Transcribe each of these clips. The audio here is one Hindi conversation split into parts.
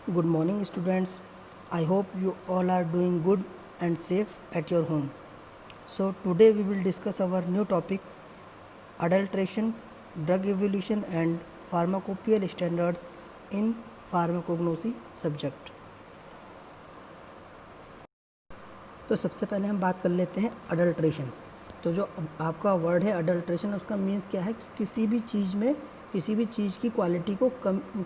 Good morning, students. I hope you all are doing good and safe at your home. So, today we will discuss our new topic adulteration, drug evolution, and pharmacopoeial standards in pharmacognosy subject. तो सबसे पहले हम बात कर लेते हैं अडल्ट्रेशन। तो जो आपका वर्ड है अडल्ट्रेशन, उसका मीन्स क्या है कि किसी भी चीज़ की क्वालिटी को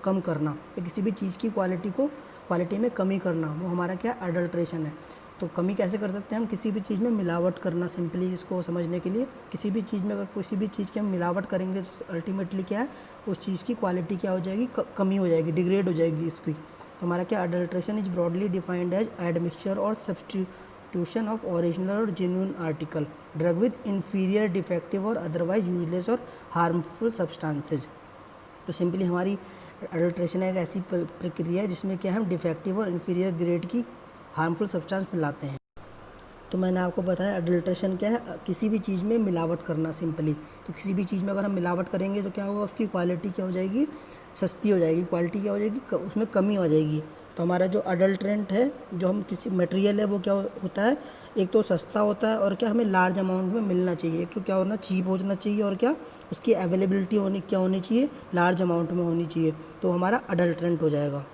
कम करना या किसी भी चीज़ की क्वालिटी में कमी करना, वो हमारा क्या अडल्ट्रेशन है। तो कमी कैसे कर सकते हैं हम? किसी भी चीज़ में मिलावट करना। सिंपली इसको समझने के लिए, किसी भी चीज़ में अगर किसी भी चीज़ की हम मिलावट करेंगे तो अल्टीमेटली क्या है, उस चीज़ की क्वालिटी क्या हो जाएगी, कमी हो जाएगी, डिग्रेड हो जाएगी इसकी। तो हमारा क्या adulteration is broadly defined as admixture और सब्स्टिट्यूशन ऑफ ओरिजिनल और genuine article drug with inferior, defective और अदरवाइज यूजलेस और हार्मफुल सब्सटेंसेज। तो सिंपली हमारी अडल्ट्रेशन एक ऐसी प्रक्रिया है जिसमें क्या हम डिफेक्टिव और इन्फीरियर ग्रेड की हार्मफुल सब्सटेंस मिलाते हैं। तो मैंने आपको बताया अडल्ट्रेशन क्या है, किसी भी चीज़ में मिलावट करना सिंपली। तो किसी भी चीज़ में अगर हम मिलावट करेंगे तो क्या होगा, उसकी क्वालिटी क्या हो जाएगी, सस्ती हो जाएगी, क्वालिटी क्या हो जाएगी, उसमें कमी आ जाएगी। तो हमारा जो अडल्ट्रेंट है, जो हम किसी मटेरियल है, वो क्या होता है, एक तो सस्ता होता है और क्या हमें लार्ज अमाउंट में मिलना चाहिए। एक तो क्या होना, चीप होना चाहिए, और क्या उसकी अवेलेबिलिटी होनी चाहिए, लार्ज अमाउंट में होनी चाहिए। तो हमारा अडल्ट्रेंट हो जाएगा।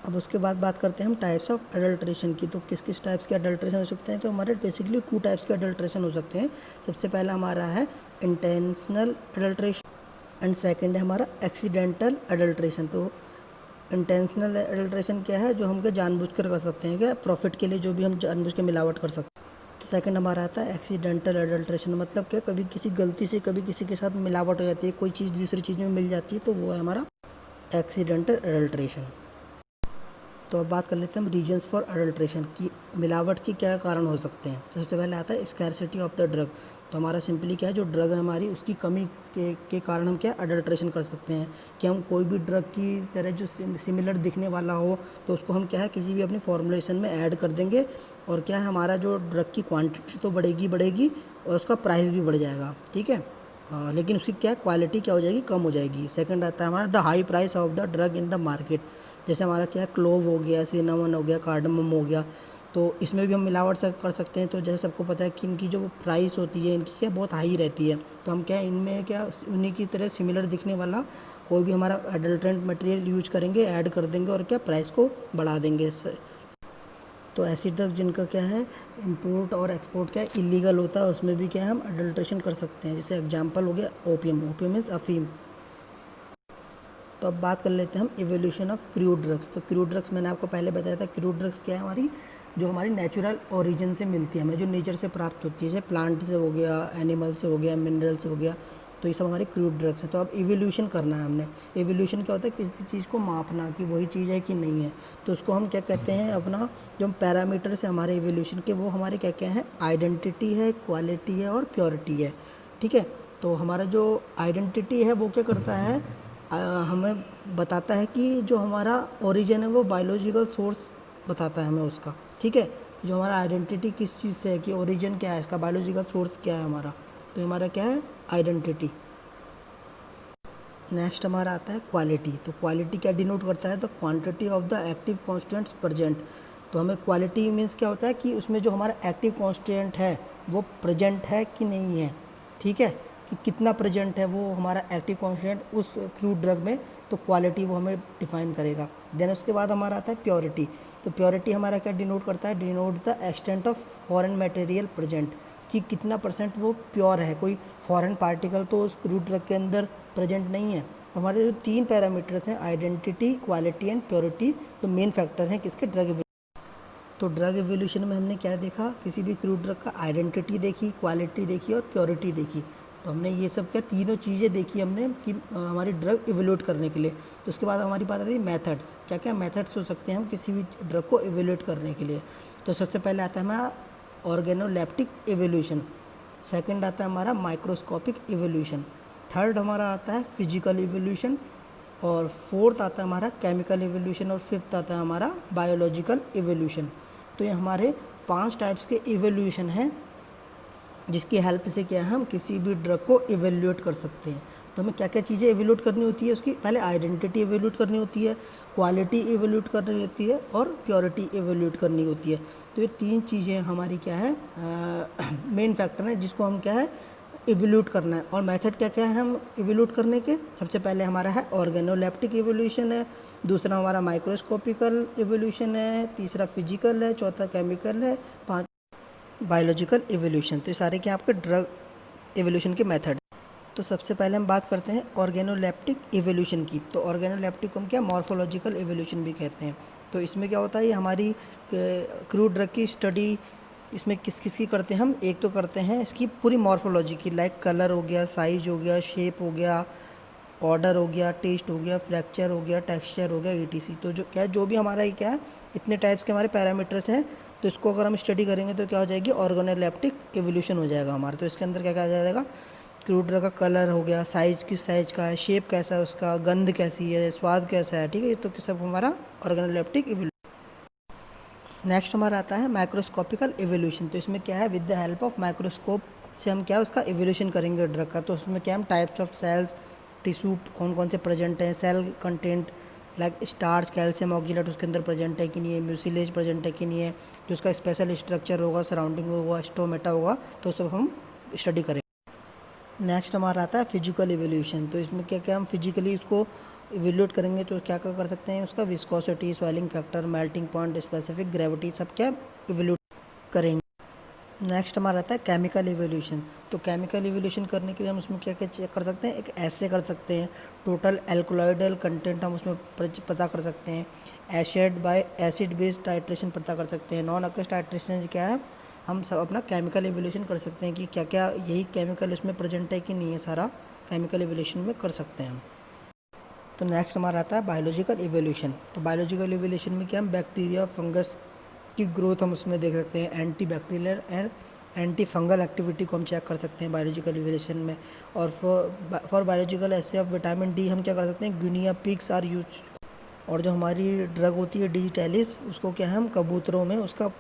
अब उसके बाद बात करते हैं हम टाइप्स ऑफ अडल्ट्रेशन की। तो किस किस टाइप्स के अडल्ट्रेशन हो सकते हैं? तो हमारे बेसिकली 2 टाइप्स के अडल्ट्रेशन हो सकते हैं। सबसे पहला हमारा है इंटेंशनल अडल्ट्रेशन एंड सेकंड है हमारा एक्सीडेंटल अडल्ट्रेशन। तो इंटेंशनल अडल्ट्रेशन क्या है, जो हम क्या जानबूझकर कर सकते हैं, क्या प्रॉफिट के लिए जो भी हम जानबूझ के मिलावट कर सकते हैं। तो सेकंड हमारा आता है एक्सीडेंटल अडल्ट्रेशन, मतलब क्या कभी किसी गलती से कभी किसी के साथ मिलावट हो जाती है, कोई चीज़ दूसरी चीज़ में मिल जाती है, तो वो है हमारा एक्सीडेंटल अडल्ट्रेशन। तो अब बात कर लेते हैं हम रीजन्स फॉर अडल्ट्रेशन की, मिलावट के क्या कारण हो सकते हैं। तो सबसे पहले आता है स्कैरसिटी ऑफ द ड्रग। तो हमारा सिंपली क्या है, जो ड्रग है हमारी, उसकी कमी के कारण हम क्या अडल्ट्रेशन कर सकते हैं कि हम कोई भी ड्रग की तरह जो सिमिलर दिखने वाला हो, तो उसको हम क्या है किसी भी अपनी फॉर्मुलेशन में ऐड कर देंगे, और क्या है हमारा जो ड्रग की क्वांटिटी तो बढ़ेगी और उसका प्राइस भी बढ़ जाएगा, ठीक है। लेकिन उसकी क्या क्वालिटी क्या हो जाएगी, कम हो जाएगी। सेकंड आता है हमारा the high price of the drug in the market. जैसे हमारा क्या है, क्लोव हो गया, सिनेमन हो गया, कार्डमम हो गया, तो इसमें भी हम मिलावट से कर सकते हैं। तो जैसे सबको पता है कि इनकी जो प्राइस होती है इनकी क्या बहुत हाई रहती है, तो हम क्या इनमें क्या उन्हीं की तरह सिमिलर दिखने वाला कोई भी हमारा अडल्ट्रेंट मटेरियल यूज करेंगे, ऐड कर देंगे और क्या प्राइस को बढ़ा देंगे। तो ऐसी ड्रग जिनका क्या है इंपोर्ट और एक्सपोर्ट क्या है इलीगल होता है, उसमें भी क्या है हम अडल्ट्रेशन कर सकते हैं। जैसे एग्जांपल हो गया ओपियम इज़ अफीम। तो अब बात कर लेते हैं हम इवोल्यूशन ऑफ क्रूड ड्रग्स। तो क्रूड ड्रग्स मैंने आपको पहले बताया था, क्रूड ड्रग्स क्या है हमारी, जो हमारी नेचुरल ओरिजिन से मिलती है हमें, जो नेचर से प्राप्त होती है, जैसे प्लांट से हो गया, एनिमल से हो गया, मिनरल से हो गया, तो ये सब हमारी क्रूड ड्रग्स है। तो अब इवोल्यूशन करना है हमने। इवोल्यूशन क्या होता है, किसी चीज़ को मापना कि वही चीज़ है कि नहीं है, तो उसको हम क्या कहते हैं, अपना जो पैरामीटर्स है हमारे इवोल्यूशन के, वो हमारे क्या क्या हैं, आइडेंटिटी है, क्वालिटी है और प्योरिटी है, ठीक है। तो हमारा जो आइडेंटिटी है वो क्या करता है, हमें बताता है कि जो हमारा ओरिजिन है वो बायोलॉजिकल सोर्स बताता है हमें उसका, ठीक है। जो हमारा आइडेंटिटी किस चीज़ से है, कि ओरिजिन क्या है इसका, बायोलॉजिकल सोर्स क्या है हमारा, तो हमारा क्या है आइडेंटिटी। नेक्स्ट हमारा आता है क्वालिटी। तो क्वालिटी क्या डिनोट करता है, the quantity of the active constants present. तो हमें क्वालिटी मीन्स क्या होता है कि उसमें जो हमारा एक्टिव कॉन्स्टेंट है वो प्रेजेंट है कि नहीं है, ठीक है, कि कितना प्रेजेंट है वो हमारा एक्टिव कॉन्स्टेंट उस क्रूड ड्रग में, तो क्वालिटी वो हमें डिफाइन करेगा। देन उसके बाद हमारा आता है प्योरिटी। तो प्योरिटी हमारा क्या डिनोट करता है, denote the extent of foreign material present, कि कितना परसेंट वो प्योर है, कोई फॉरेन पार्टिकल तो उस क्रूड ड्रग के अंदर प्रेजेंट नहीं है। तो हमारे जो 3 पैरामीटर्स हैं, आइडेंटिटी, क्वालिटी एंड प्योरिटी, तो मेन फैक्टर हैं किसके, ड्रग। तो ड्रग एवोल्यूशन में हमने क्या देखा, किसी भी क्रूड ड्रग का आइडेंटिटी देखी, क्वालिटी देखी और प्योरिटी देखी। तो हमने ये सब क्या तीनों चीज़ें देखी हमने कि हमारी ड्रग इवेल्यूट करने के लिए। तो उसके बाद हमारी बात आती है मेथड्स, क्या क्या मेथड्स हो सकते हैं हम किसी भी ड्रग को इवेल्यूट करने के लिए। तो सबसे पहले आता है हमारा ऑर्गेनोलेप्टिक इवोल्यूशन, सेकंड आता है हमारा माइक्रोस्कोपिक इवोल्यूशन, थर्ड हमारा आता है फिजिकल इवोल्यूशन, और फोर्थ आता है हमारा केमिकल इवोल्यूशन, और फिफ्थ आता है हमारा बायोलॉजिकल इवोल्यूशन। तो ये हमारे 5 टाइप्स के इवोल्यूशन हैं जिसकी हेल्प से क्या हम किसी भी ड्रग को इवेल्यूएट कर सकते हैं। तो हमें क्या क्या चीज़ें एवेल्यूट करनी होती है, उसकी पहले आइडेंटिटी एवेल्यूट करनी होती है, क्वालिटी एवेल्यूट करनी होती है और प्योरिटी एवेल्यूट करनी होती है। तो ये 3 चीज़ें हमारी क्या है, मेन फैक्टर हैं जिसको हम क्या है इवोल्यूट करना है। और मेथड क्या क्या है हम इवोल्यूट करने के, सबसे पहले हमारा है ऑर्गेनोलेप्टिक इवोल्यूशन है, दूसरा हमारा माइक्रोस्कोपिकल इवोल्यूशन है, तीसरा फिजिकल है, चौथा केमिकल है, 5 बायोलॉजिकल इवोल्यूशन। तो ये सारे क्या आपके ड्रग इवोल्यूशन के मेथड। तो सबसे पहले हम बात करते हैं ऑर्गेनोलेप्टिक इवोल्यूशन की। तो ऑर्गेनोलेप्टिक को हम क्या मॉर्फोलॉजिकल इवोल्यूशन भी कहते हैं। तो इसमें क्या होता है, ये हमारी क्रूड ड्रग की स्टडी इसमें किस किस की करते हैं हम, एक तो करते हैं इसकी पूरी मॉर्फोलॉजी की, लाइक कलर हो गया, साइज हो गया, शेप हो गया, ऑर्डर हो गया, टेस्ट हो गया, फ्रैक्चर हो गया, टेक्सचर हो गया, ईटीसी। तो जो क्या है, जो भी हमारा ये क्या है इतने टाइप्स के हमारे पैरामीटर्स हैं, तो इसको अगर हम स्टडी करेंगे तो क्या हो जाएगी ऑर्गेनोलेप्टिक इवोल्यूशन हो जाएगा हमारा। तो इसके अंदर क्या क्या आ जाएगा, क्रूड ड्रग का कलर हो गया, साइज किस साइज का है, शेप कैसा है उसका, गंध कैसी है, स्वाद कैसा है, ठीक है। तो सब हमारा ऑर्गेनोलेप्टिक इवोल्यूशन। नेक्स्ट हमारा आता है माइक्रोस्कोपिकल इवोल्यूशन। तो इसमें क्या है, with the help of microscope से हम क्या है उसका इवोल्यूशन करेंगे ड्रग का। तो उसमें क्या हम टाइप्स ऑफ सेल्स, टिश्यू कौन कौन से प्रेजेंट हैं, cell content like starch, calcium, oxalate उसके अंदर प्रेजेंट है कि नहीं है, म्यूसिलेज प्रेजेंट है कि नहीं है, जो उसका स्पेशल स्ट्रक्चर होगा, सराउंडिंग होगा, स्टोमेटा होगा, तो सब हम स्टडी करेंगे। नेक्स्ट हमारा आता है फिजिकल इवोल्यूशन। तो इसमें क्या क्या हम फिजिकली इसको इवेल्यूट करेंगे। तो क्या क्या कर सकते हैं, उसका viscosity, swelling factor, melting point, specific gravity, सब क्या इवेल्यूट करेंगे। नेक्स्ट हमारा आता है केमिकल इवोल्यूशन। तो केमिकल इवोल्यूशन करने के लिए हम उसमें क्या क्या चेक कर सकते हैं, एक ऐसे कर सकते हैं, टोटल एल्कोलॉइडल कंटेंट हम उसमें पता कर सकते हैं, acid by acid based titration पता कर सकते हैं, नॉन अक्वस टाइट्रेशन क्या है, हम सब अपना केमिकल इवोल्यूशन कर सकते हैं कि क्या क्या यही केमिकल इसमें प्रेजेंट है कि नहीं है, सारा केमिकल इवोल्यूशन में कर सकते हैं हम। तो नेक्स्ट हमारा आता है बायोलॉजिकल इवोल्यूशन। तो बायोलॉजिकल इवोल्यूशन में क्या हम बैक्टीरिया, फंगस की ग्रोथ हम उसमें देख सकते हैं, anti bacterial and anti fungal activity को हम चेक कर सकते हैं बायोलॉजिकल इवोल्यूशन में। और फॉर बायोलॉजिकल ऐसे ऑफ विटामिन डी हम क्या कर सकते हैं, गुनिया पिग्स आर यूज। और जो हमारी ड्रग होती है डिजिटैलिस, उसको क्या है हम कबूतरों में उसका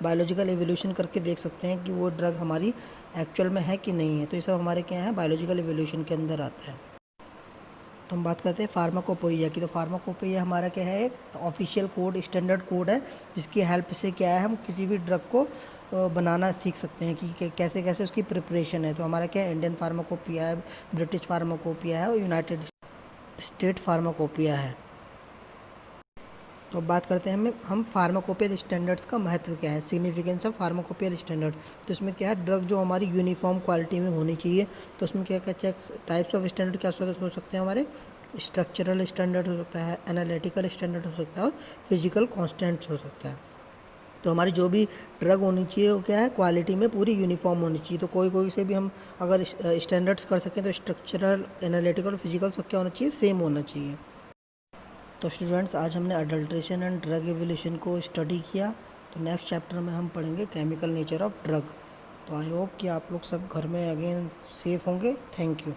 बायोलॉजिकल इवोल्यूशन करके देख सकते हैं कि वो ड्रग हमारी एक्चुअल में है कि नहीं है। तो ये सब हमारे क्या है बायोलॉजिकल इवोल्यूशन के अंदर आता है। तो हम बात करते हैं फार्माकोपोइया की। तो फार्माकोपोइया हमारा क्या है, एक ऑफिशियल कोड, स्टैंडर्ड कोड है, जिसकी हेल्प से क्या है हम किसी भी ड्रग को बनाना सीख सकते हैं कि कैसे कैसे उसकी प्रिपरेशन है। तो हमारा क्या है, इंडियन फार्माकोपिया है, ब्रिटिश फार्माकोपिया है और यूनाइटेड स्टेट फार्माकोपिया है। तो अब बात करते हैं हम फार्माकोपियल स्टैंडर्ड्स का महत्व क्या है, सिग्निफिकेंस ऑफ फार्माकोपियल स्टैंडर्ड। तो इसमें क्या है, ड्रग जो हमारी यूनिफॉर्म क्वालिटी में होनी चाहिए। तो उसमें क्या क्या चेक्स, टाइप्स ऑफ स्टैंडर्ड क्या हो सकते हैं हमारे, स्ट्रक्चरल स्टैंडर्ड हो सकता है, एनालिटिकल स्टैंडर्ड हो सकता है और फिजिकल कॉन्स्टेंट्स हो सकता है। तो हमारी जो भी ड्रग होनी चाहिए वो क्या है, क्वालिटी में पूरी यूनिफॉर्म होनी चाहिए। तो कोई कोई से भी हम अगर स्टैंडर्ड्स कर सकें तो स्ट्रक्चरल, एनालिटिकल, फिजिकल सब क्या होना चाहिए, सेम होना चाहिए। तो स्टूडेंट्स आज हमने अडल्ट्रेशन एंड ड्रग एवोल्यूशन को स्टडी किया। तो नेक्स्ट चैप्टर में हम पढ़ेंगे केमिकल नेचर ऑफ ड्रग। तो आई होप कि आप लोग सब घर में अगेन सेफ़ होंगे। Thank you.